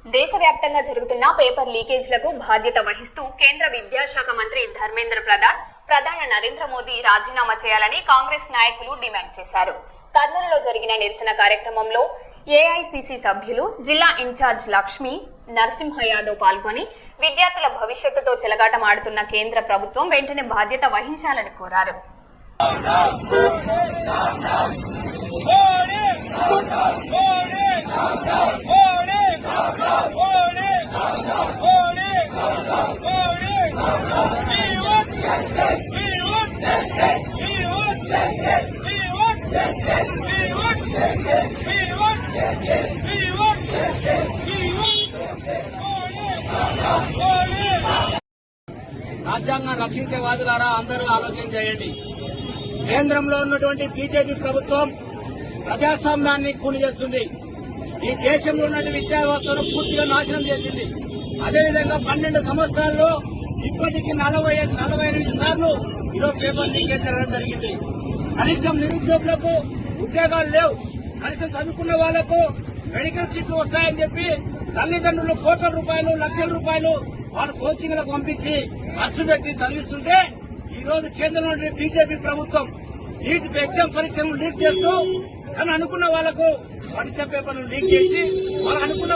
దేశవ్యాప్తంగా జరుగుతున్న పేపర్ లీకేజీలకు బాధ్యత వహిస్తూ కేంద్ర విద్యాశాఖ మంత్రి ధర్మేంద్ర ప్రధాని నరేంద్ర మోదీ రాజీనామా చేయాలని కాంగ్రెస్ నాయకులు డిమాండ్ చేశారు. కర్నూలులో జరిగిన నిరసన కార్యక్రమంలో ఏఐసీసీ సభ్యులు, జిల్లా ఇన్ఛార్జ్ లక్ష్మీ నరసింహ యాదవ్ పాల్గొని విద్యార్థుల భవిష్యత్తుతో చెలగాటమాడుతున్న కేంద్ర ప్రభుత్వం వెంటనే బాధ్యత వహించాలని కోరారు. రాజ్యాంగం రక్షించే వాదులారా అందరూ ఆలోచన చేయండి. కేంద్రంలో ఉన్నటువంటి బీజేపీ ప్రభుత్వం ప్రజాస్వామ్యాన్ని కూని చేస్తుంది. ఈ దేశంలో ఉన్న విద్యా వ్యవస్థను పూర్తిగా నాశనం చేసింది. అదేవిధంగా 12 సంవత్సరాల్లో ఇప్పటికీ 48 సార్లు ఈరోజు పేపర్ లీకేజ్ జరగడం జరిగింది. కనీసం నిరుద్యోగులకు ఉద్యోగాలు లేవు. కనీసం చదువుకున్న వాళ్లకు మెడికల్ సీట్లు వస్తాయని చెప్పి తల్లిదండ్రులు కోట్ల రూపాయలు, లక్షల రూపాయలు వాళ్ళు కోచింగ్లకు పంపించి ఖర్చు పెట్టి చదివిస్తుంటే ఈ రోజు కేంద్రంలో బీజేపీ ప్రభుత్వం నీట్ ఎగ్జామ్ పరీక్షలను లీక్ చేస్తూ తను అనుకున్న వాళ్లకు పరీక్ష పేపర్లు లీక్ చేసి వాళ్ళు అనుకున్న